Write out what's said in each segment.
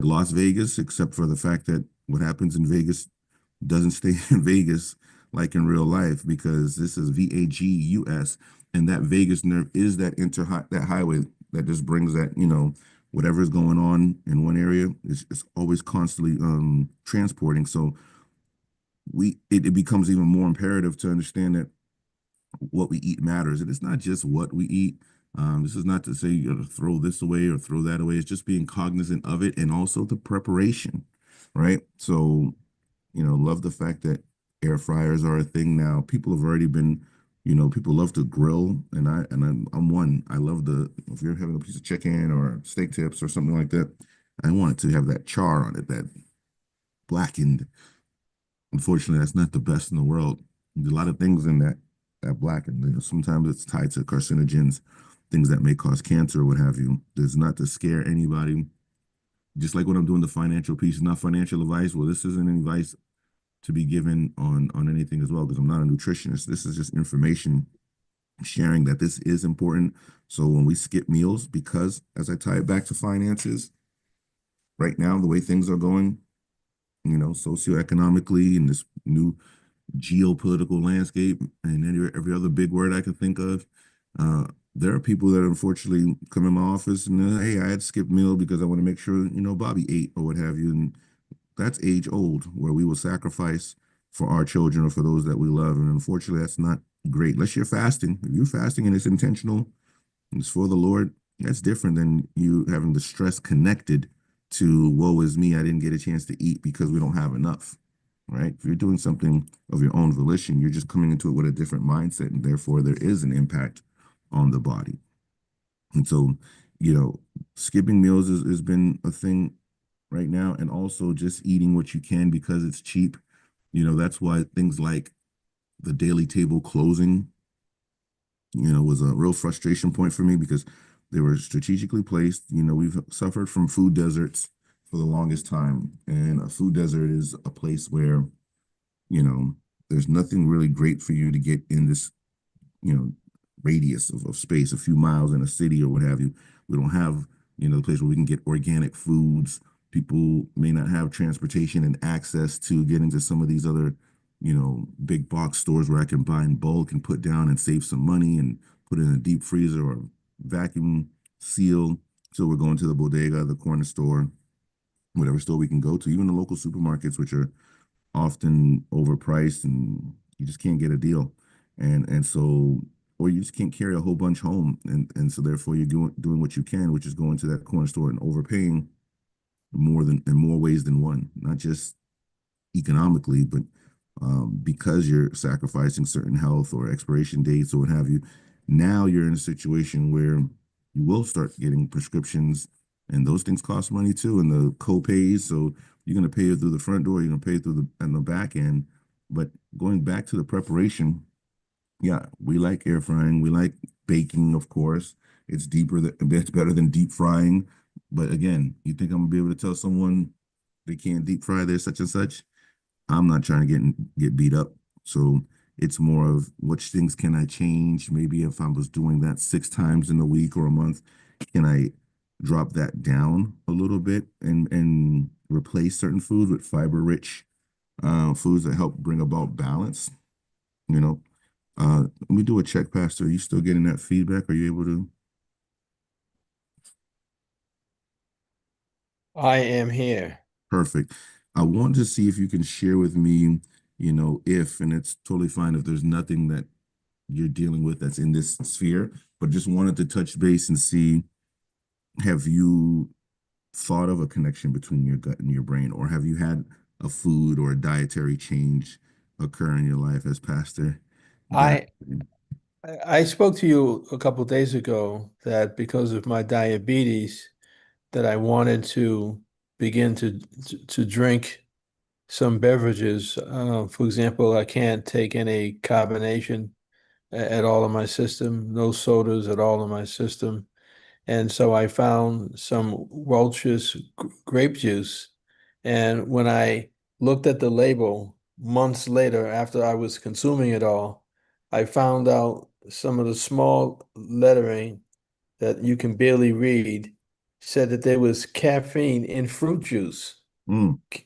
Las Vegas, except for the fact that what happens in Vegas doesn't stay in Vegas like in real life because this is VAGUS, and that Vegas nerve is that highway that just brings that, whatever is going on in one area is always constantly transporting. So it becomes even more imperative to understand that what we eat matters. And it's not just what we eat. This is not to say you got to throw this away or throw that away. It's just being cognizant of it and also the preparation, right? So, love the fact that air fryers are a thing now. People have already been, people love to grill, and I'm one. I love if you're having a piece of chicken or steak tips or something like that, I want it to have that char on it, that blackened. Unfortunately, that's not the best in the world. There's a lot of things in that blackened. Sometimes it's tied to carcinogens, things that may cause cancer or what have you. There's not to scare anybody. Just like when I'm doing the financial piece, not financial advice. Well, this isn't any advice to be given on anything as well because I'm not a nutritionist. This is just information sharing that this is important. So when we skip meals, because as I tie it back to finances, right now the way things are going, socioeconomically in this new geopolitical landscape and every other big word I could think of. There are people that unfortunately come in my office and hey, I had skipped meal because I want to make sure Bobby ate or what have you, and that's age old where we will sacrifice for our children or for those that we love, and unfortunately, that's not great. Unless you're fasting, if you're fasting and it's intentional, and it's for the Lord. That's different than you having the stress connected to woe is me, I didn't get a chance to eat because we don't have enough, right? If you're doing something of your own volition, you're just coming into it with a different mindset, and therefore there is an impact on the body. And so, you know, skipping meals has been a thing right now, and also just eating what you can because it's cheap. That's why things like the daily table closing, was a real frustration point for me because they were strategically placed. We've suffered from food deserts for the longest time, and a food desert is a place where, you know, there's nothing really great for you to get in this, you know, radius of space, a few miles in a city or what have you. We don't have, the place where we can get organic foods. People may not have transportation and access to get into some of these other, big box stores where I can buy in bulk and put down and save some money and put in a deep freezer or vacuum seal. So we're going to the bodega, the corner store, whatever store we can go to, even the local supermarkets, which are often overpriced and you just can't get a deal. And so or you just can't carry a whole bunch home. And so therefore you're doing what you can, which is going to that corner store and overpaying in more ways than one, not just economically, but because you're sacrificing certain health or expiration dates or what have you. Now you're in a situation where you will start getting prescriptions, and those things cost money too, and the co-pays. So you're going to pay it through the front door, you're going to pay it through the back end. But going back to the preparation, yeah, we like air frying, we like baking, of course. It's better than deep frying. But again, you think I'm gonna be able to tell someone they can't deep fry their such and such? I'm not trying to get beat up. So it's more of which things can I change? Maybe if I was doing that 6 times in a week or a month, can I drop that down a little bit and replace certain foods with fiber rich foods that help bring about balance? You know, let me do a check, Pastor. Are you still getting that feedback? Are you able to? I am here. Perfect. I want to see if you can share with me, if, and it's totally fine if there's nothing that you're dealing with that's in this sphere, but just wanted to touch base and see, have you thought of a connection between your gut and your brain, or have you had a food or a dietary change occur in your life as pastor that I I spoke to you a couple of days ago that because of my diabetes, that I wanted to begin to drink some beverages. For example, I can't take any carbonation at all in my system, no sodas at all in my system. And so I found some Welch's grape juice. And when I looked at the label months later, after I was consuming it all, I found out some of the small lettering that you can barely read. said that there was caffeine in fruit juice. Mm. C-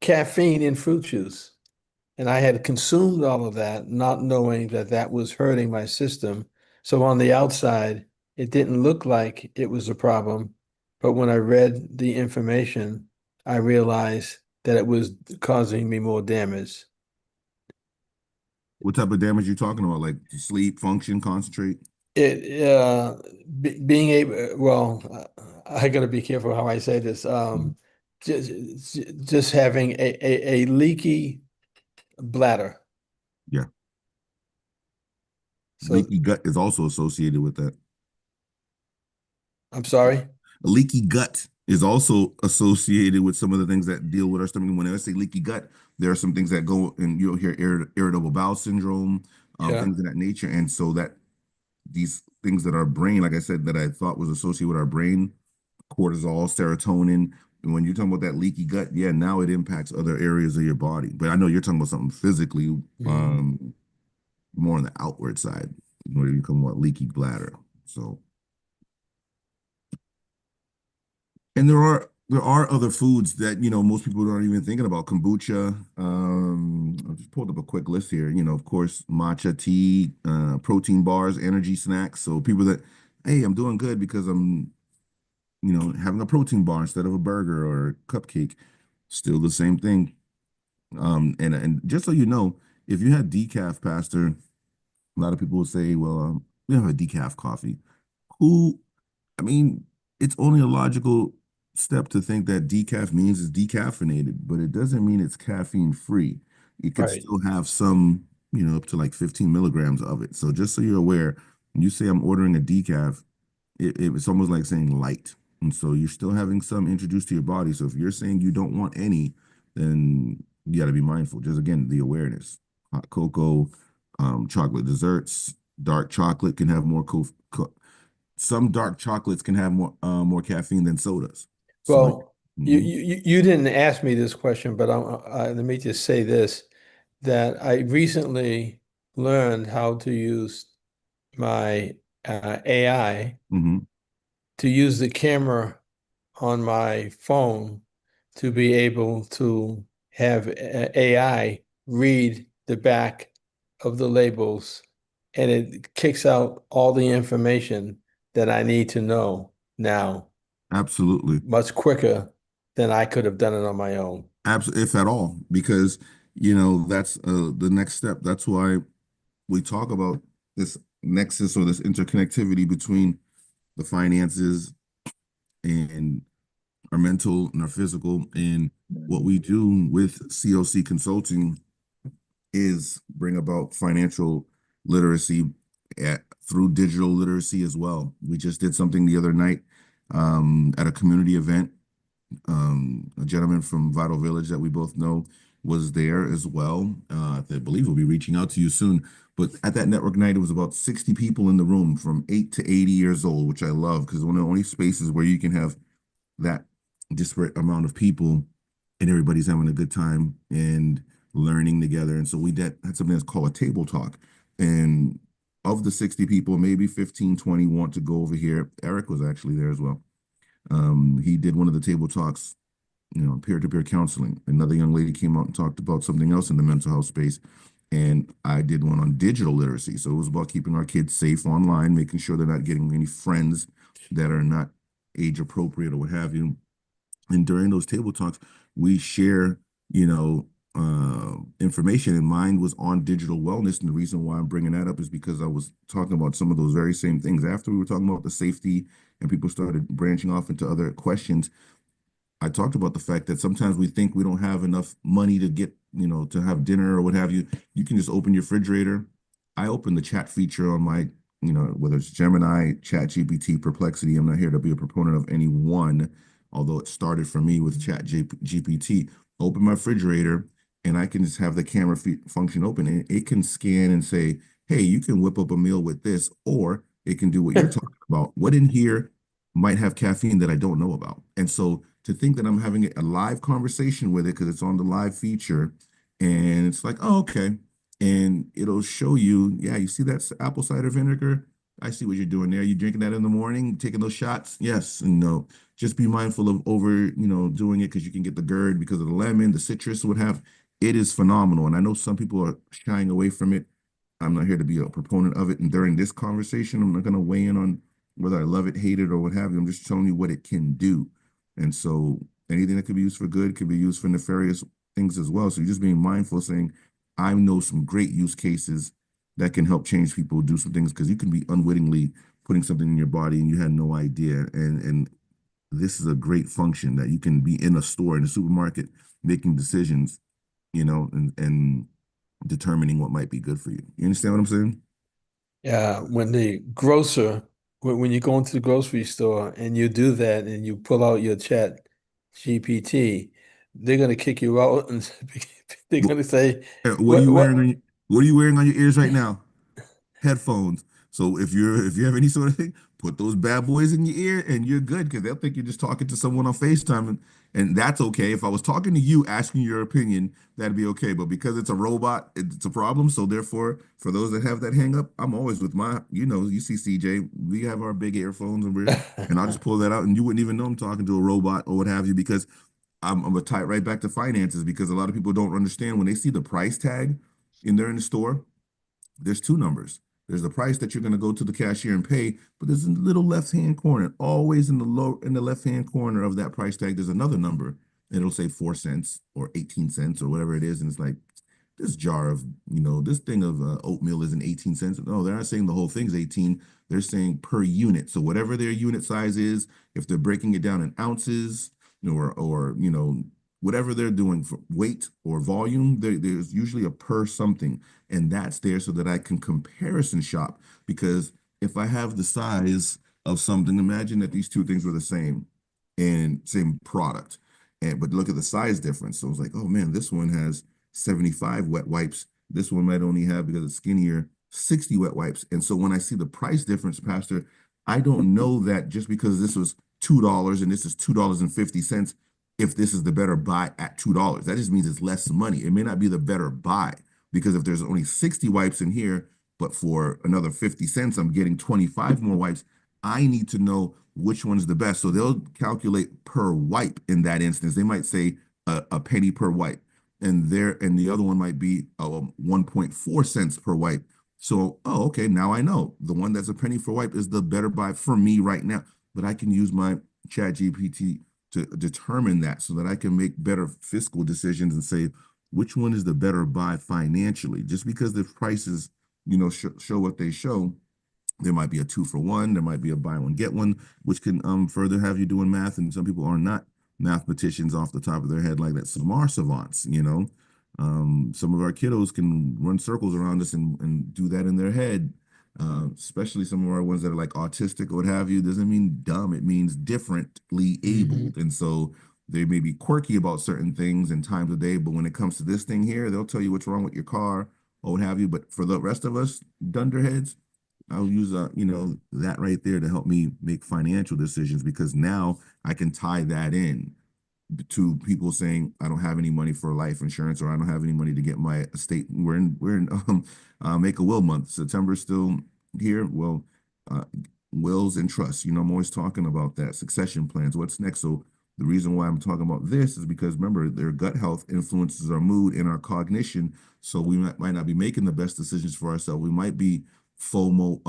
Caffeine in fruit juice. And I had consumed all of that, not knowing that that was hurting my system. So on the outside, it didn't look like it was a problem. But when I read the information, I realized that it was causing me more damage. What type of damage you talking about? Like sleep, function, concentrate? Being able, well, I got to be careful how I say this. Mhm. Just having a leaky bladder. Yeah. So Leaky gut is also associated with that. I'm sorry. A leaky gut is also associated with some of the things that deal with our stomach. When I say leaky gut, there are some things that go, and you'll hear irritable bowel syndrome, Yeah. things of that nature. And so that these things that our brain, like I said, that I thought was associated with our brain, cortisol, serotonin. And when you're talking about that leaky gut, yeah, now it impacts other areas of your body. But I know you're talking about something physically, Mhm. more on the outward side, where you come about leaky bladder. So, and there are other foods that most people aren't even thinking about. Kombucha. I just pulled up a quick list here. Of course, matcha tea, protein bars, energy snacks. So people that, hey, I'm doing good because I'm having a protein bar instead of a burger or a cupcake. Still the same thing. And just so you know, if you had decaf, Pastor, a lot of people will say, well, we have a decaf coffee. Who, I mean, it's only a logical step to think that decaf means it's decaffeinated, but it doesn't mean it's caffeine free. It could Right. still have some, up to like 15 milligrams of it. So just so you're aware, when you say I'm ordering a decaf, it's almost like saying light. And so you're still having some introduced to your body. So if you're saying you don't want any, then you got to be mindful. Just again, the awareness. Hot cocoa, chocolate desserts, dark chocolate can have more some dark chocolates can have more caffeine than sodas. So, Well, mhm, you didn't ask me this question, but let me just say this, that I recently learned how to use my AI mhm, to use the camera on my phone to be able to have AI read the back of the labels, and it kicks out all the information that I need to know now absolutely. much quicker than I could have done it on my own. If at all, because that's the next step. That's why we talk about this nexus or this interconnectivity between the finances and our mental and our physical. And what we do with COC Consulting is bring about financial literacy through digital literacy as well. We just did something the other night at a community event. A gentleman from Vital Village that we both know was there as well. I believe we'll be reaching out to you soon. But at that network night, it was about 60 people in the room from 8 to 80 years old, which I love because one of the only spaces where you can have that disparate amount of people and everybody's having a good time and learning together. And so we had something that's called a table talk. And of the 60 people, maybe 15, 20 want to go over here. Eric was actually there as well. He did one of the table talks, peer-to-peer counseling. Another young lady came out and talked about something else in the mental health space. And I did one on digital literacy. So it was about keeping our kids safe online, making sure they're not getting any friends that are not age appropriate or what have you. And during those table talks, we share, information. And mine was on digital wellness. And the reason why I'm bringing that up is because I was talking about some of those very same things. After we were talking about the safety and people started branching off into other questions, I talked about the fact that sometimes we think we don't have enough money to get, to have dinner or what have you. You can just open your refrigerator. I open the chat feature on my, whether it's Gemini, Chat GPT, Perplexity. I'm not here to be a proponent of any one, although it started for me with Chat GPT. Open my refrigerator and I can just have the camera function open and it can scan and say, hey, you can whip up a meal with this, or it can do what you're talking about. What in here might have caffeine that I don't know about? And so to think that I'm having a live conversation with it because it's on the live feature and it's like, oh, okay. And it'll show you, yeah, you see that apple cider vinegar? I see what you're doing there. You drinking that in the morning, taking those shots? Yes and no. Just be mindful of doing it because you can get the GERD because of the lemon, the citrus, what have. It is phenomenal. And I know some people are shying away from it. I'm not here to be a proponent of it. And during this conversation, I'm not going to weigh in on whether I love it, hate it, or what have you. I'm just telling you what it can do. And so anything that could be used for good could be used for nefarious things as well. So you're just being mindful, saying, I know some great use cases that can help change people do some things because you can be unwittingly putting something in your body and you had no idea. And this is a great function that you can be in a store in a supermarket making decisions, and determining what might be good for you. You understand what I'm saying? Yeah, when the grocer, when you go into the grocery store and you do that and you pull out your chat GPT, they're gonna kick you out and they're What, gonna say, what are what you wearing what on what are you wearing on your ears right now? Headphones. So if you have any sort of thing, put those bad boys in your ear and you're good because they'll think you're just talking to someone on FaceTime and that's okay. If I was talking to you asking your opinion, that'd be okay. But because it's a robot, it's a problem. So therefore, for those that have that hang up, I'm always with you see CJ, we have our big earphones and I'll just pull that out and you wouldn't even know I'm talking to a robot or what have you because I'm gonna tie it right back to finances because a lot of people don't understand when they see the price tag in the store there's two numbers. There's the price that you're going to go to the cashier and pay, but there's a little left-hand corner. Always in the left-hand corner of that price tag, there's another number. And it'll say 4 cents or 18 cents or whatever it is. And it's like, this jar of, this thing of oatmeal isn't 18 cents. No, they're not saying the whole thing's 18. They're saying per unit. So whatever their unit size is, if they're breaking it down in ounces, or whatever they're doing for weight or volume, there's usually a per something. And that's there so that I can comparison shop. Because if I have the size of something, imagine that these two things were the same and same product. But look at the size difference. So it's like, oh man, this one has 75 wet wipes. This one might only have, because it's skinnier, 60 wet wipes. And so when I see the price difference, Pastor, I don't know that just because this was $2 and this is $2.50, if this is the better buy at $2. That just means it's less money. It may not be the better buy because if there's only 60 wipes in here, but for another 50 cents, I'm getting 25 more wipes. I need to know which one's the best. So they'll calculate per wipe in that instance. They might say a penny per wipe and the other one might be 1.4 cents per wipe. So, oh, okay, now I know the one that's a penny per wipe is the better buy for me right now. But I can use my chat GPT to determine that so that I can make better fiscal decisions and say which one is the better buy financially. Just because the prices, show what they show, there might be a 2 for 1, there might be a buy one get one, which can further have you doing math. And some people are not mathematicians off the top of their head like that. Some are savants. Some of our kiddos can run circles around us and do that in their head. Especially some of our ones that are like autistic or what have you, doesn't mean dumb. It means differently Mhm. abled. And so they may be quirky about certain things and times of day, but when it comes to this thing here, they'll tell you what's wrong with your car or what have you. But for the rest of us dunderheads, I'll use that right there to help me make financial decisions because now I can tie that in to people saying I don't have any money for life insurance or I don't have any money to get my estate. We're in make a will month. September's still here. Well, uh, wills and trusts. I'm always talking about that succession plans. What's next? So the reason why I'm talking about this is because remember their gut health influences our mood and our cognition. So we might not be making the best decisions for ourselves. We might be FOMO.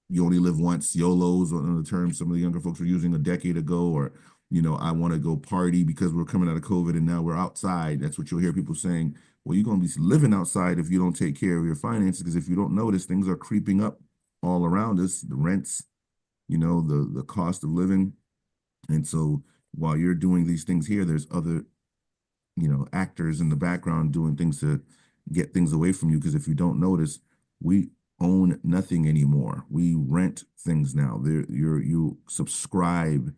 You only live once. YOLOs, one of the terms some of the younger folks were using a decade ago, or I want to go party because we're coming out of COVID and now we're outside. That's what you'll hear people saying. Well, you're going to be living outside if you don't take care of your finances, because if you don't notice, things are creeping up all around us. The rents, the cost of living. And so while you're doing these things here, there's other actors in the background doing things to get things away from you. Because if you don't notice, we own nothing anymore. We rent things now. You subscribe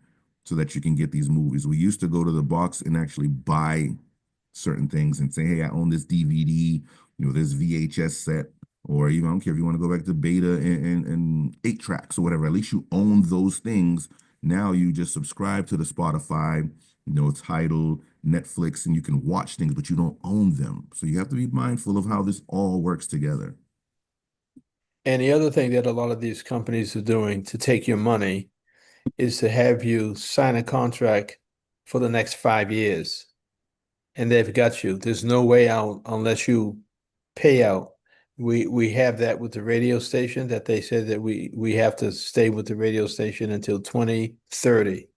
so that you can get these movies. We used to go to the box and actually buy certain things and say, hey, I own this DVD, this VHS set, or even I don't care if you want to go back to beta and 8 tracks or whatever. At least you own those things. Now you just subscribe to the Spotify, Tidal, Netflix, and you can watch things, but you don't own them. So you have to be mindful of how this all works together. And the other thing that a lot of these companies are doing to take your money is to have you sign a contract for the next 5 years. And they've got you. There's no way out unless you pay out. We have that with the radio station that they said that we have to stay with the radio station until 2030.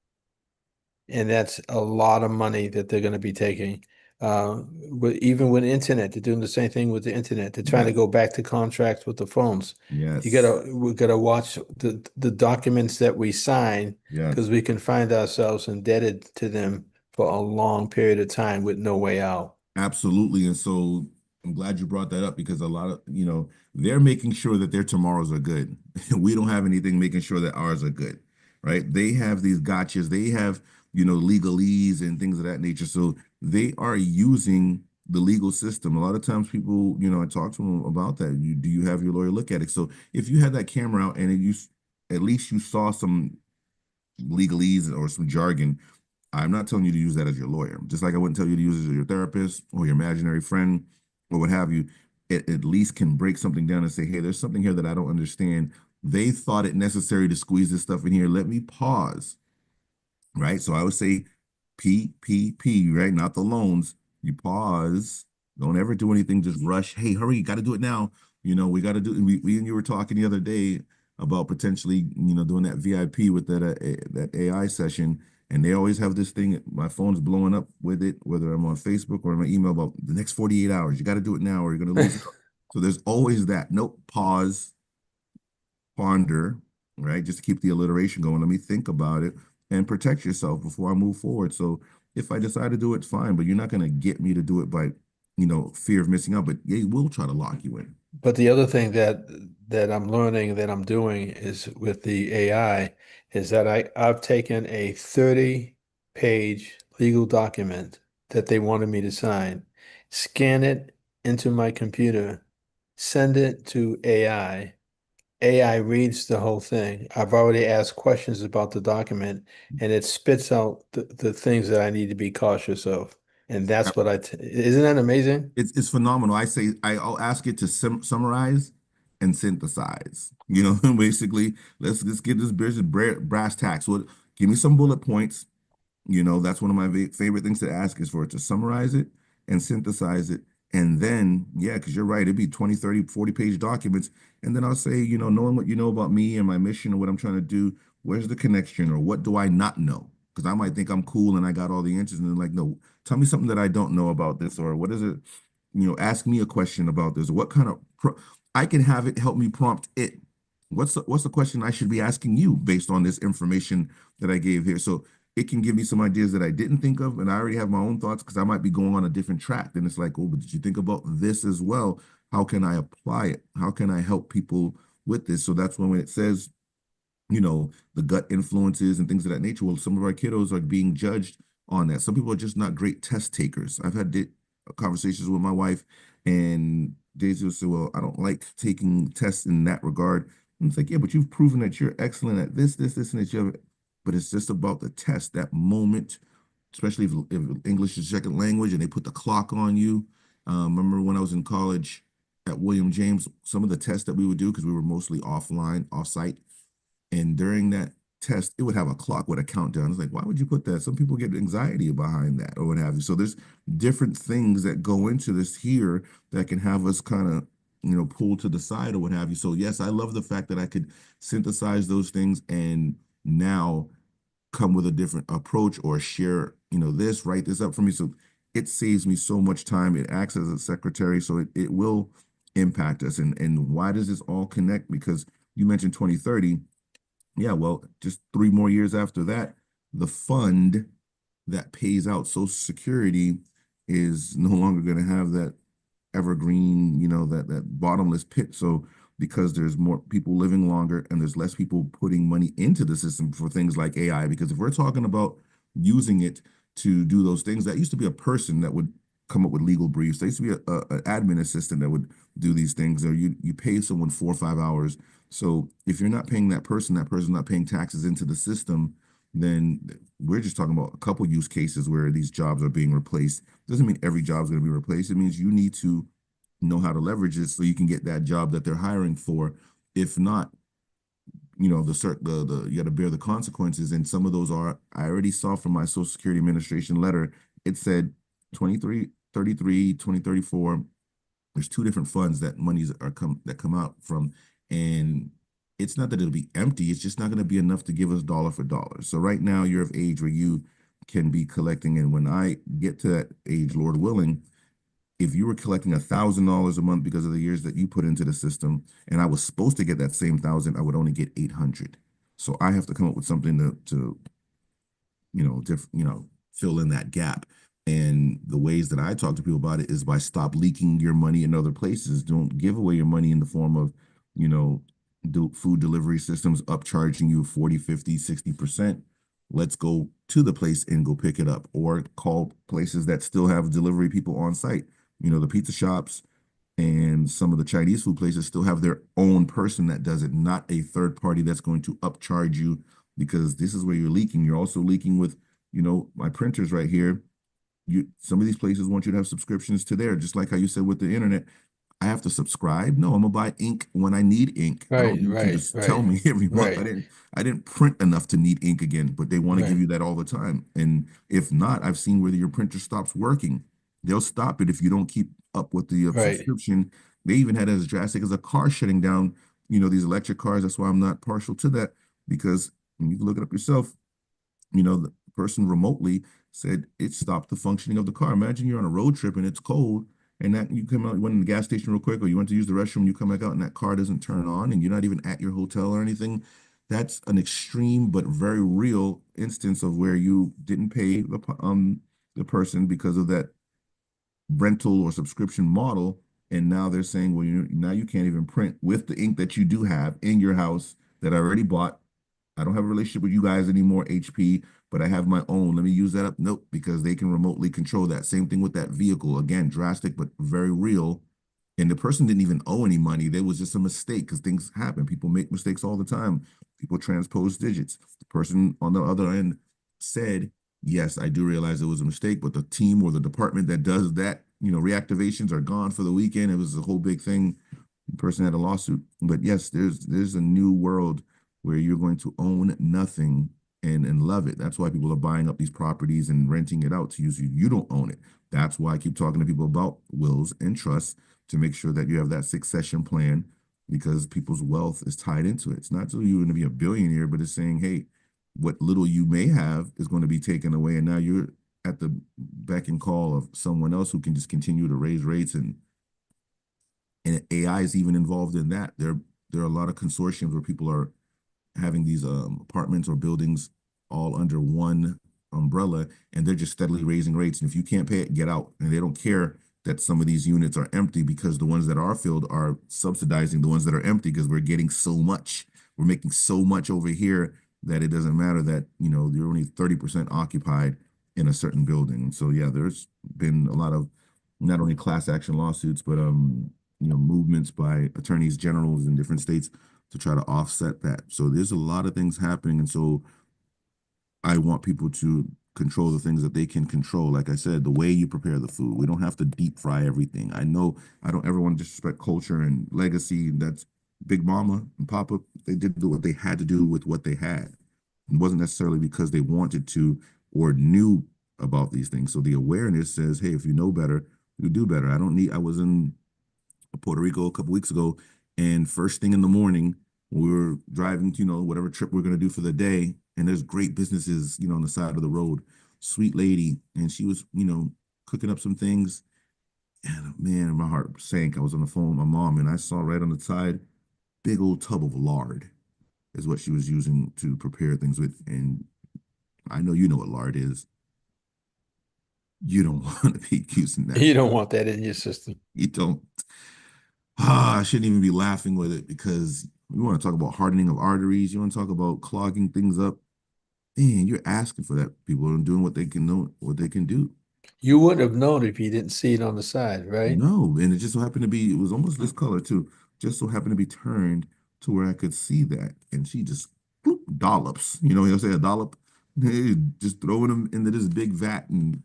And that's a lot of money that they're going to be taking. Even with internet, they're doing the same thing with the internet. They're trying to Yes, go back to contracts with the phones. yes, We gotta watch the documents that we sign because yes. we can find ourselves indebted to them for a long period of time with no way out. Absolutely. And so I'm glad you brought that up because a lot of, they're making sure that their tomorrows are good. We don't have anything making sure that ours are good, right? They have these gotchas, they have, legalese and things of that nature. So they are using the legal system. A lot of times people, I talk to them about that. Do you have your lawyer look at it? So if you had that camera out and at least you saw some legalese or some jargon, I'm not telling you to use that as your lawyer. Just like I wouldn't tell you to use it as your therapist or your imaginary friend or what have you. It at least can break something down and say, hey, there's something here that I don't understand. They thought it necessary to squeeze this stuff in here. Let me pause, right? So I would say PPP, right? Not the loans. You pause. Don't ever do anything. Just rush. Hey, hurry! You got to do it now. We got to do. We and you were talking the other day about potentially, doing that VIP with that AI session, and they always have this thing. My phone's blowing up with it, whether I'm on Facebook or in my email about the next 48 hours. You got to do it now, or you're going to lose it. So there's always that. Nope. Pause, ponder, right? Just to keep the alliteration going. Let me think about it and protect yourself before I move forward. So if I decide to do it, fine, but you're not going to get me to do it by, fear of missing out. But they will try to lock you in. But the other thing that I'm learning that I'm doing is with the AI is that I've taken a 30-page legal document that they wanted me to sign, scan it into my computer, send it to AI. AI reads the whole thing. I've already asked questions about the document and it spits out the things that I need to be cautious of. And that's what isn't that amazing? It's phenomenal. I'll ask it to summarize and synthesize. Basically, let's get this business brass tacks. What? Give me some bullet points. That's one of my favorite things to ask is for it to summarize it and synthesize it. And then, yeah, because you're right, it'd be 20, 30, 40-page documents. And then I'll say, knowing what you know about me and my mission and what I'm trying to do, where's the connection or what do I not know? Because I might think I'm cool and I got all the answers. And then like, no, tell me something that I don't know about this or what is it? Ask me a question about this. What kind of I can have it help me prompt it. What's the question I should be asking you based on this information that I gave here? So it can give me some ideas that I didn't think of, and I already have my own thoughts because I might be going on a different track. Then it's like, oh, but did you think about this as well? How can I apply it? How can I help people with this? So that's when it says, the gut influences and things of that nature. Well, some of our kiddos are being judged on that. Some people are just not great test takers. I've had conversations with my wife, and Daisy will say, well, I don't like taking tests in that regard. And it's like, yeah, but you've proven that you're excellent at this, and that you have, but it's just about the test, that moment, especially if English is second language and they put the clock on you. Remember when I was in college at William James, some of the tests that we would do, because we were mostly offline, off-site, and during that test, it would have a clock with a countdown. It's like, why would you put that? Some people get anxiety behind that or what have you. So there's different things that go into this here that can have us kind of, pull to the side or what have you. So yes, I love the fact that I could synthesize those things and now come with a different approach or share, this, write this up for me. So it saves me so much time. It acts as a secretary. So it will impact us. And why does this all connect? Because you mentioned 2030. Yeah, well, just 3 more years after that, the fund that pays out Social Security is no longer going to have that evergreen, that bottomless pit. So because there's more people living longer and there's less people putting money into the system for things like AI, because if we're talking about using it to do those things, that used to be a person that would come up with legal briefs. There used to be an admin assistant that would do these things, or you pay someone 4 or 5 hours. So if you're not paying that person's not paying taxes into the system, then we're just talking about a couple use cases where these jobs are being replaced. Doesn't mean every job is going to be replaced. It means you need to know how to leverage it so you can get that job that they're hiring for. If not, the you got to bear the consequences. And some of those are, I already saw from my Social Security Administration letter, it said 2333, 2034. There's two different funds that monies are come out from, and it's not that it'll be empty, it's just not going to be enough to give us dollar for dollar. So right now you're of age where you can be collecting, and when I get to that age, Lord willing, if you were collecting $1,000 a month because of the years that you put into the system, and I was supposed to get that same thousand, I would only get 800. So I have to come up with something to fill in that gap. And the ways that I talk to people about it is by stop leaking your money in other places. Don't give away your money in the form of, you know, food delivery systems upcharging you 40, 50, 60%. Let's go to the place and go pick it up, or call places that still have delivery people on site. The pizza shops and some of the Chinese food places still have their own person that does it, not a third party that's going to upcharge you, because this is where you're leaking. You're also leaking with, my printers right here. Some of these places want you to have subscriptions to there, just like how you said with the internet. I have to subscribe. No, I'm gonna buy ink when I need ink. I don't Right, need you to right, tell right, me every month. I right, didn't I didn't print enough to need ink again, but they want to give right, you that all the time. And if not, I've seen where your printer stops working. They'll stop it if you don't keep up with the right. subscription. They even had it as drastic as a car shutting down, these electric cars. That's why I'm not partial to that, because when you can look it up yourself, the person remotely said it stopped the functioning of the car. Imagine you're on a road trip and it's cold, and that you come out, you went in the gas station real quick, or you went to use the restroom, you come back out and that car doesn't turn on, and you're not even at your hotel or anything. That's an extreme but very real instance of where you didn't pay the person because of that rental or subscription model, and now they're saying, well, now you can't even print with the ink that you do have in your house that I already bought. I don't have a relationship with you guys anymore, HP, but I have my own. Let me use that up. Nope, because they can remotely control that. Same thing with that vehicle. Again, drastic, but very real. And the person didn't even owe any money. There was just a mistake, because things happen. People make mistakes all the time. People transpose digits. The person on the other end said, yes, I do realize it was a mistake, but the team or the department that does that, reactivations are gone for the weekend. It was a whole big thing. The person had a lawsuit. But yes, there's a new world where you're going to own nothing and love it. That's why people are buying up these properties and renting it out to you, so you don't own it. That's why I keep talking to people about wills and trusts, to make sure that you have that succession plan, because people's wealth is tied into it. It's not so you're going to be a billionaire, but it's saying, hey, what little you may have is going to be taken away, and now you're at the beck and call of someone else who can just continue to raise rates, and AI is even involved in that. There are a lot of consortiums where people are having these apartments or buildings all under one umbrella, and they're just steadily raising rates. And if you can't pay it, get out. And they don't care that some of these units are empty, because the ones that are filled are subsidizing the ones that are empty, because we're getting so much. We're making so much over here that it doesn't matter that, you're only 30% occupied in a certain building. So yeah, there's been a lot of not only class action lawsuits, but movements by attorneys generals in different states to try to offset that. So there's a lot of things happening. And so I want people to control the things that they can control. Like I said, the way you prepare the food, we don't have to deep fry everything. I know I don't ever want to disrespect culture and legacy. That's Big Mama and Papa. They did what they had to do with what they had. It wasn't necessarily because they wanted to or knew about these things. So the awareness says, hey, if you know better, you do better. I was in Puerto Rico a couple weeks ago, and first thing in the morning, we were driving to, whatever trip we're going to do for the day, and there's great businesses, on the side of the road. Sweet lady, and she was, cooking up some things, and man, my heart sank. I was on the phone with my mom, and I saw right on the side, big old tub of lard is what she was using to prepare things with. And I know you know what lard is. You don't want to be using that. You don't want that in your system. You don't. I shouldn't even be laughing with it, because you want to talk about hardening of arteries. You want to talk about clogging things up. Man, you're asking for that. People are doing what they can know, what they can do. You wouldn't have known if you didn't see it on the side, right? No, and it just so happened to be, it was almost this color too. Just so happened to be turned to where I could see that. And she just bloop, dollops. He'll say a dollop. Just throwing them into this big vat. And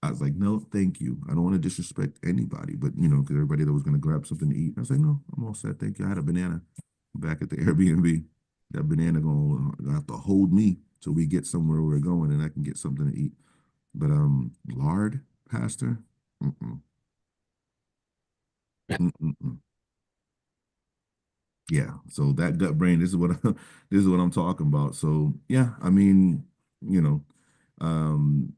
I was like, no, thank you. I don't want to disrespect anybody, but because everybody that was going to grab something to eat, I was like, no, I'm all set. Thank you. I had a banana. back at the Airbnb. That banana gonna have to hold me till we get somewhere we're going and I can get something to eat. But lard pasta, mm-mm, mm-mm. Yeah. So that gut brain, this is what this is what I'm talking about. So yeah, I mean, you know, um,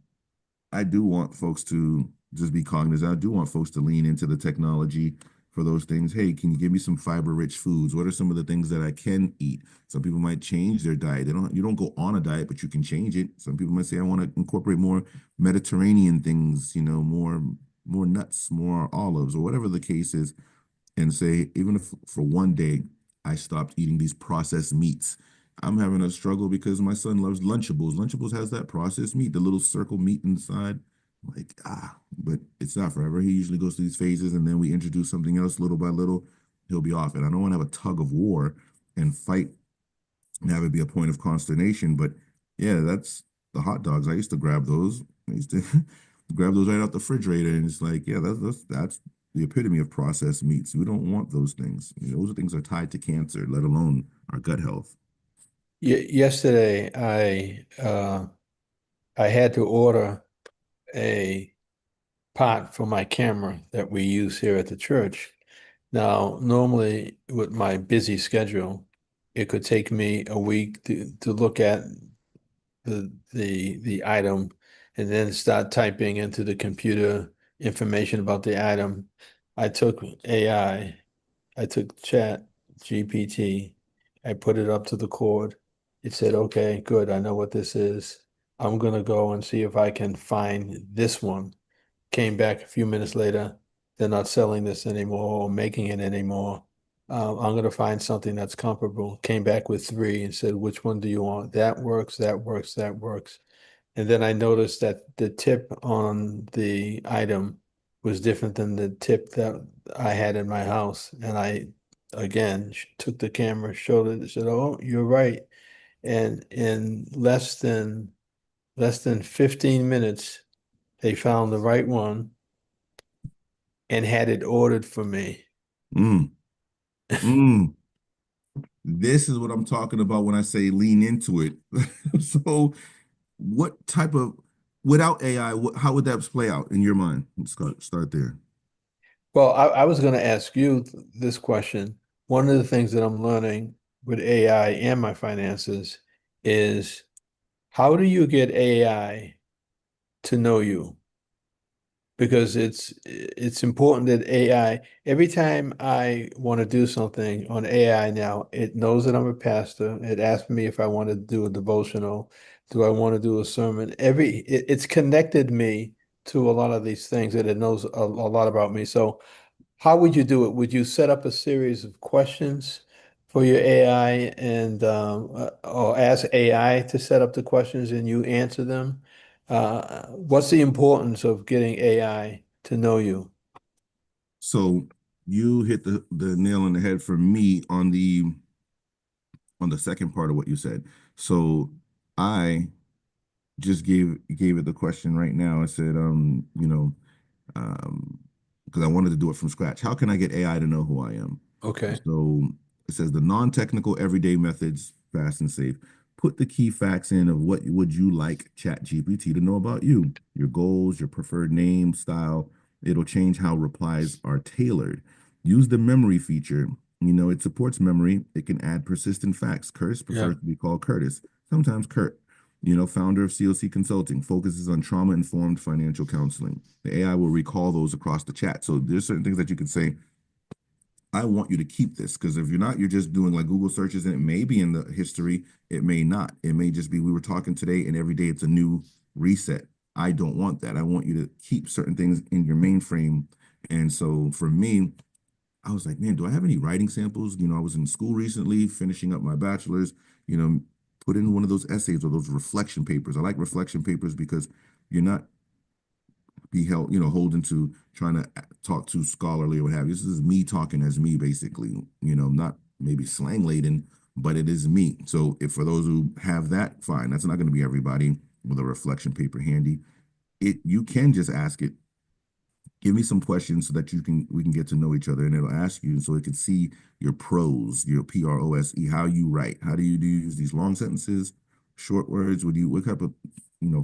I do want folks to just be cognizant. I do want folks to lean into the technology for those things. Hey, can you give me some fiber-rich foods? What are some of the things that I can eat? Some people might change their diet. You don't go on a diet, but you can change it. Some people might say, I want to incorporate more Mediterranean things, more nuts, more olives, or whatever the case is, and say, even if for one day I stopped eating these processed meats. I'm having a struggle because my son loves Lunchables. Lunchables has that processed meat, the little circle meat inside. Like, but it's not forever. He usually goes through these phases and then we introduce something else little by little. He'll be off. And I don't want to have a tug of war and fight and have it be a point of consternation. But yeah, that's the hot dogs. I used to grab those. I used to grab those right out the refrigerator, and it's like, yeah, that's the epitome of processed meats. We don't want those things. Those things are tied to cancer, let alone our gut health. Yesterday, I had to order a pot for my camera that we use here at the church. Now, normally with my busy schedule, it could take me a week to look at the item and then start typing into the computer information about the item. I took I took Chat GPT, I put it up to the cord. It said, okay, good, I know what this is. I'm gonna go and see if I can find this one. Came back a few minutes later, they're not selling this anymore or making it anymore. I'm gonna find something that's comparable. Came back with three and said, which one do you want? That works, that works, that works. And then I noticed that the tip on the item was different than the tip that I had in my house. And I, again, took the camera, showed it, and said, "Oh, you're right." And in less than 15 minutes, they found the right one and had it ordered for me. Mm, mm. This is what I'm talking about when I say lean into it. So, what type of without AI, how would that play out in your mind? Let's start there. Well, I was going to ask you this question. One of the things that I'm learning with AI and my finances is how do you get AI to know you? Because it's important that AI, every time I want to do something on AI now, it knows that I'm a pastor. It asks me if I want to do a devotional. Do I want to do a sermon? It's connected me to a lot of these things that it knows a lot about me. So how would you do it? Would you set up a series of questions for your AI and or ask AI to set up the questions and you answer them? What's the importance of getting AI to know you? So you hit the nail on the head for me on the second part of what you said. So I just gave it the question right now. I said, um, because I wanted to do it from scratch. How can I get AI to know who I am? Okay. So it says the non-technical everyday methods, fast and safe. Put the key facts in of what would you like ChatGPT to know about you, your goals, your preferred name, style. It'll change how replies are tailored. Use the memory feature. It supports memory. It can add persistent facts. Curtis Yeah. prefers to be called Curtis, sometimes Kurt. Founder of COC Consulting, focuses on trauma-informed financial counseling. The AI will recall those across the chat. So there's certain things that you can say, I want you to keep this, because if you're not, you're just doing like Google searches and it may be in the history, it may not. It may just be we were talking today and every day it's a new reset. I don't want that. I want you to keep certain things in your mainframe. And so for me, I was like, man, do I have any writing samples? I was in school recently, finishing up my bachelor's, put in one of those essays or those reflection papers. I like reflection papers because you're not be held, holding to trying to talk to scholarly or what have you. This is me talking as me, basically, not maybe slang laden, but it is me. So if for those who have that, fine. That's not going to be everybody with a reflection paper handy. You can just ask it, give me some questions so that we can get to know each other, and it'll ask you so it can see your prose, your prose, how you write, how do you use these long sentences, short words, what type of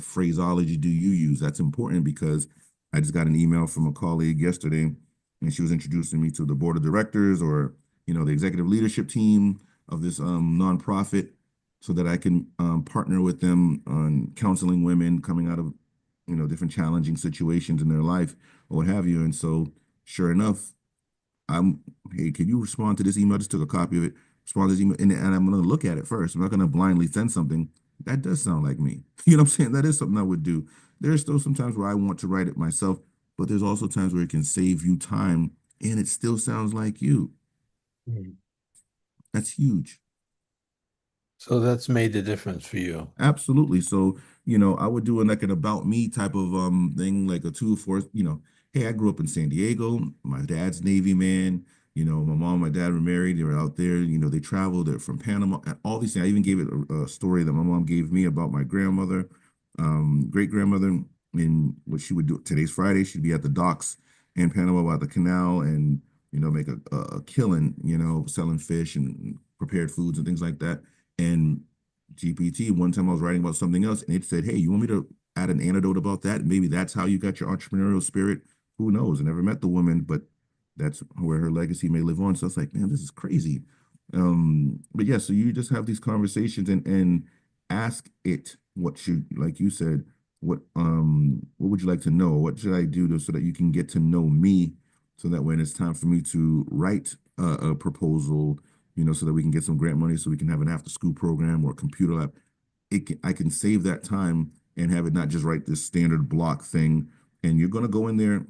phraseology do you use? That's important because I just got an email from a colleague yesterday, and she was introducing me to the board of directors, or the executive leadership team of this nonprofit, so that I can partner with them on counseling women coming out of different challenging situations in their life or what have you. And so, sure enough, hey, can you respond to this email? I just took a copy of it, respond to this email, and I'm going to look at it first. I'm not going to blindly send something. That does sound like me. You know what I'm saying? That is something I would do. There's still some times where I want to write it myself, but there's also times where it can save you time and it still sounds like you. Mm. That's huge. So that's made the difference for you. Absolutely. So, I would do like an about me type of thing, like a two for, hey, I grew up in San Diego. My dad's Navy man. My mom and my dad were married. They were out there, they traveled. They're from Panama. And all these things. I even gave it a story that my mom gave me about my grandmother, great grandmother, and what she would do. Today's Friday. She'd be at the docks in Panama by the canal and, make a killing, selling fish and prepared foods and things like that. And GPT, one time I was writing about something else and it said, hey, you want me to add an anecdote about that? Maybe that's how you got your entrepreneurial spirit. Who knows? I never met the woman, but that's where her legacy may live on. So it's like, man, this is crazy. But yeah, so you just have these conversations and ask it what you, like you said, what would you like to know? What should I do so that you can get to know me, so that when it's time for me to write a proposal, so that we can get some grant money, so we can have an after school program or a computer lab. I can save that time and have it not just write this standard block thing. And you're going to go in there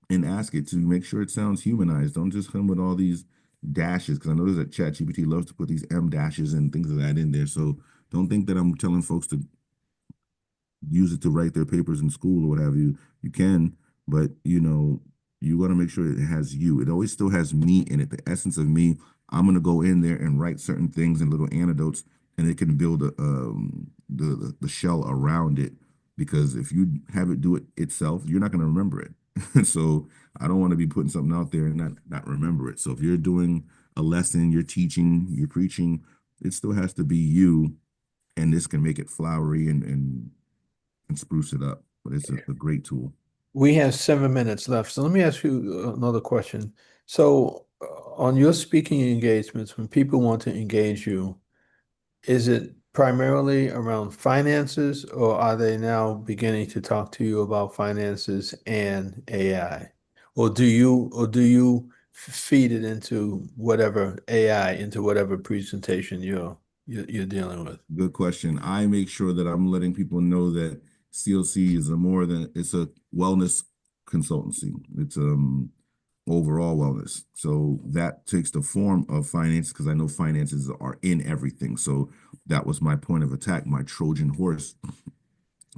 and ask it to make sure it sounds humanized. Don't just come with all these dashes, because I know that ChatGPT loves to put these M dashes and things of that in there. So don't think that I'm telling folks to use it to write their papers in school or what have you. You can, but you want to make sure it has you. It always still has me in it, the essence of me. I'm gonna go in there and write certain things and little anecdotes, and it can build the shell around it. Because if you have it do it itself, you're not gonna remember it. So I don't want to be putting something out there and not remember it. So if you're doing a lesson, you're teaching, you're preaching, it still has to be you, and this can make it flowery and spruce it up. But it's a great tool. We have 7 minutes left. So let me ask you another question. So, on your speaking engagements, when people want to engage you, is it primarily around finances, or are they now beginning to talk to you about finances and AI? Or do you feed it into whatever AI, into whatever presentation you're dealing with? Good question. I make sure that I'm letting people know that CLC is it's a wellness consultancy. It's overall wellness. So that takes the form of finance, because I know finances are in everything. So that was my point of attack, my Trojan horse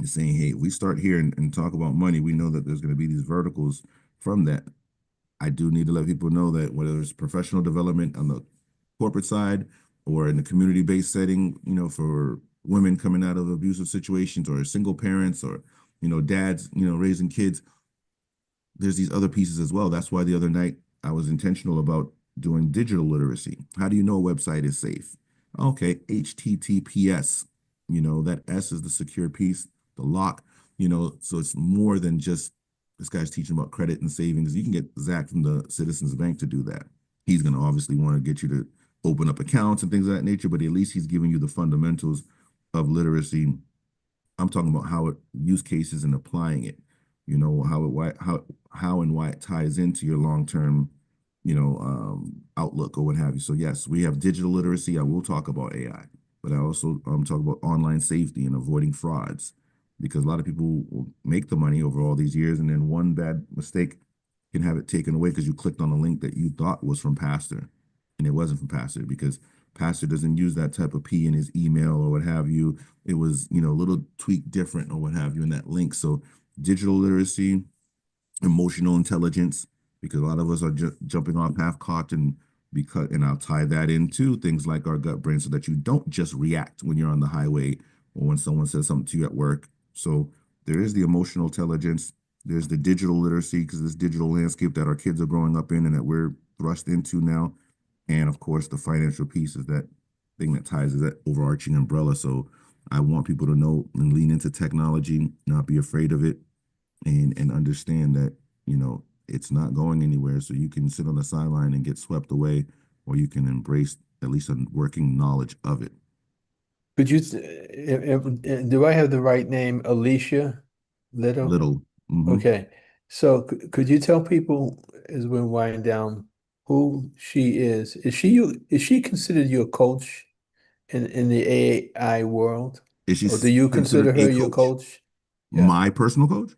is saying, hey, we start here and talk about money. We know that there's going to be these verticals from that. I do need to let people know that whether it's professional development on the corporate side or in the community-based setting, for women coming out of abusive situations, or single parents, or, dads, raising kids, there's these other pieces as well. That's why the other night I was intentional about doing digital literacy. How do you know a website is safe? Okay, HTTPS. That S is the secure piece, the lock. So it's more than just this guy's teaching about credit and savings. You can get Zach from the Citizens Bank to do that. He's going to obviously want to get you to open up accounts and things of that nature, but at least he's giving you the fundamentals of literacy. I'm talking about how it use cases and applying it. How and why it ties into your long term, outlook or what have you. So yes, we have digital literacy. I will talk about AI, but I also talk about online safety and avoiding frauds, because a lot of people will make the money over all these years, and then one bad mistake can have it taken away because you clicked on a link that you thought was from Pastor, and it wasn't from Pastor, because Pastor doesn't use that type of P in his email or what have you. It was, a little tweak different or what have you in that link. So digital literacy, emotional intelligence, because a lot of us are jumping off half cocked, and I'll tie that into things like our gut brain, so that you don't just react when you're on the highway or when someone says something to you at work. So there is the emotional intelligence, There's the digital literacy, because this digital landscape that our kids are growing up in and that we're thrust into now. And of course, the financial piece is that thing that ties is that overarching umbrella. So I want people to know and lean into technology, not be afraid of it, and understand that, it's not going anywhere. So you can sit on the sideline and get swept away, or you can embrace at least a working knowledge of it. Could you, do I have the right name? Alicia Little? Little. Okay. So could you tell people as we wind down who she is? Is she considered your coach in the AI world? Is she Or do you considered consider a her your coach? coach? Yeah. My personal coach?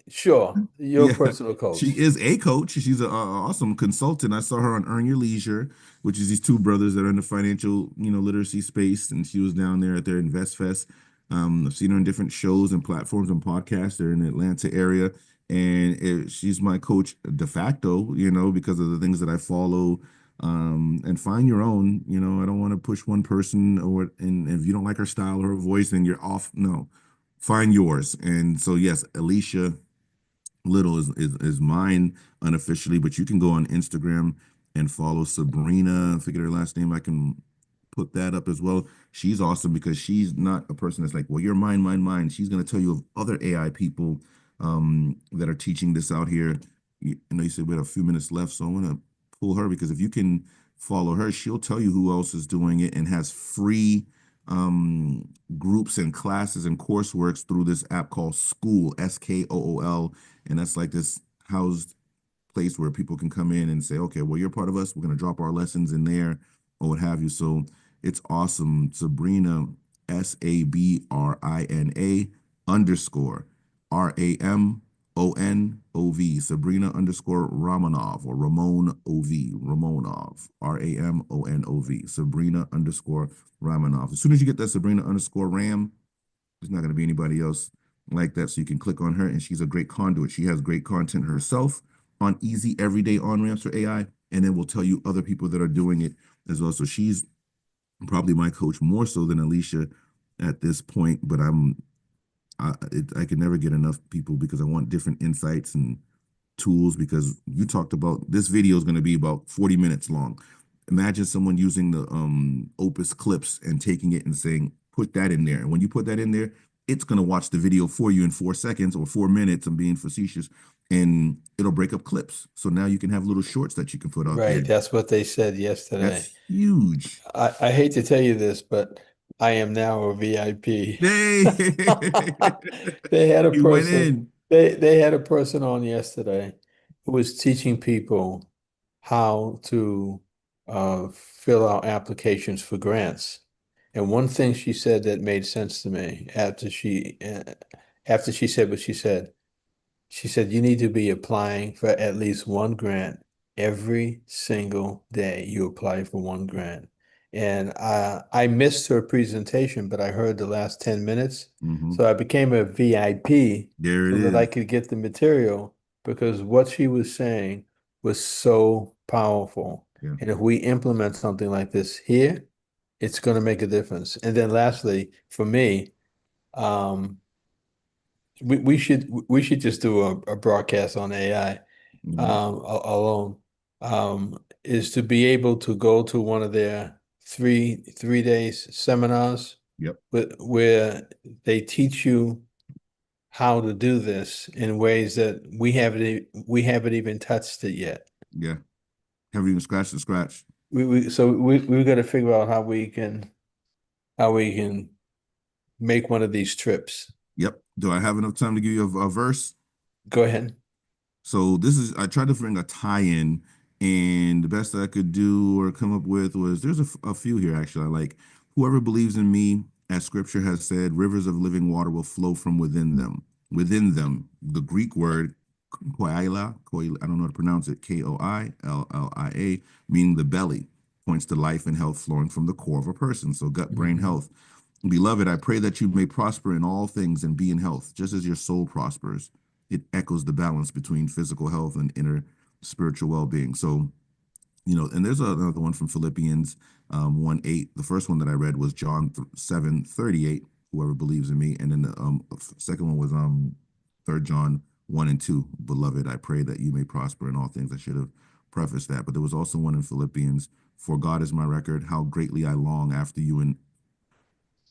Sure. Your Yeah, personal she coach. is a coach. She's an awesome consultant. I saw her on Earn Your Leisure, which is these two brothers that are in the financial, literacy space, and she was down there at their Invest Fest. I've seen her on different shows and platforms and podcasts. They're in the Atlanta area, and she's my coach de facto, because of the things that I follow. And find your own. I don't want to push one person, and if you don't like her style or her voice, then you're off. No, find yours. And so, yes, Alicia Little is mine unofficially, but you can go on Instagram and follow Sabrina. I forget her last name. I can put that up as well. She's awesome because she's not a person that's like, well, you're mine, mine, mine. She's going to tell you of other AI people that are teaching this out here. I know you said we have a few minutes left, so I want to pull her, because if you can follow her, she'll tell you who else is doing it and has free um, groups and classes and courseworks through this app called School, Skool, and that's like this housed place where people can come in and say, okay, well, you're part of us. We're going to drop our lessons in there or what have you. So it's awesome. Sabrina, Sabrina underscore Ramonov, Sabrina underscore Ramonov, or Ramon OV, Ramonov, Ramonov, Sabrina underscore Ramonov. As soon as you get that Sabrina underscore Ram, there's not going to be anybody else like that. So you can click on her, and she's a great conduit. She has great content herself on easy everyday on ramps for AI, and then we'll tell you other people that are doing it as well. So she's probably my coach more so than Alicia at this point, but I can never get enough people, because I want different insights and tools, because you talked about this video is going to be about 40 minutes long. Imagine someone using the Opus clips and taking it and saying, put that in there. And when you put that in there, it's going to watch the video for you in 4 seconds or 4 minutes. I'm being facetious. And it'll break up clips. So now you can have little shorts that you can put out Right. there. That's what they said yesterday. That's huge. I hate to tell you this, but I am now a VIP. Hey, They had a you went person, in. they had a person on yesterday who was teaching people how to fill out applications for grants. And one thing she said that made sense to me after she said what she said, you need to be applying for at least one grant every single day. You apply for one grant. And I missed her presentation, but I heard the last 10 minutes. Hmm. So I became a VIP There it so that I is. could get the material because what she was saying was so powerful. Yeah. And if we implement something like this here, it's going to make a difference. And then lastly, for me, um, we should just do a broadcast on AI Hmm. alone. Is to be able to go to one of their three days seminars Yep. where they teach you how to do this in ways that we haven't even touched it yet. Yeah. Haven't even scratched the scratch. We got to figure out how we can make one of these trips. Yep. Do I have enough time to give you a verse? Go ahead. So I tried to bring a tie-in, and the best that I could do or come up with was there's a few here actually. I like, whoever believes in me, as scripture has said, rivers of living water will flow from within them. Within them, the Greek word koila, I don't know how to pronounce it, Koillia, meaning the belly, points to life and health flowing from the core of a person. So gut, brain Mhm. health. Beloved, I pray that you may prosper in all things and be in health, just as your soul prospers. It echoes the balance between physical health and inner spiritual well-being. So, and there's another one from Philippians 1:8. The first one that I read was John 7:38. whoever believes in me. And then the second one was 3 John 1 and 2. Beloved, I pray that you may prosper in all things. I should have prefaced that, but there was also one in Philippians. For God is my record, how greatly I long after you and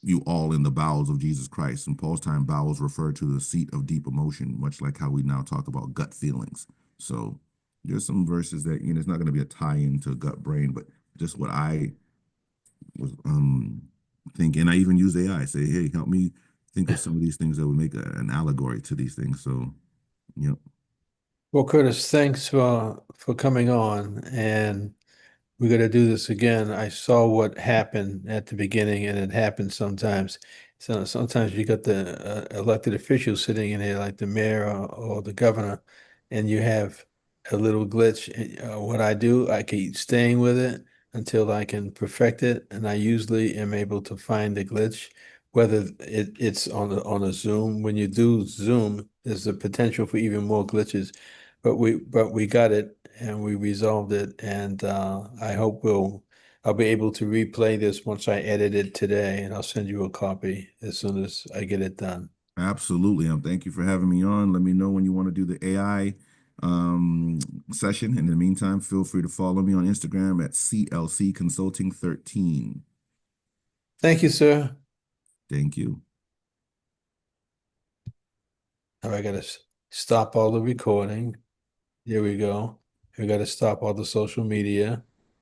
you all in the bowels of Jesus Christ. In Paul's time, bowels refer to the seat of deep emotion, much like how we now talk about gut feelings. So there's some verses that, it's not going to be a tie-in to gut brain, but just what I was thinking. I even use AI, say, hey, help me think of some of these things that would make an allegory to these things. So, you know, Well, Curtis, thanks for coming on, and we got to do this again. I saw what happened at the beginning, and it happens sometimes. So sometimes you got the elected officials sitting in here, like the mayor or the governor, and you have a little glitch. What I do, I keep staying with it until I can perfect it, and I usually am able to find the glitch. Whether it's on a Zoom, when you do Zoom, there's the potential for even more glitches. But we got it and we resolved it. And I hope I'll be able to replay this once I edit it today, and I'll send you a copy as soon as I get it done. absolutely. Thank you for having me on. Let me know when you want to do the AI um, session. In the meantime, feel free to follow me on Instagram at CLC Consulting 13. Thank you, sir. Thank you. Now I gotta stop all the recording. Here we go. I gotta stop all the social media.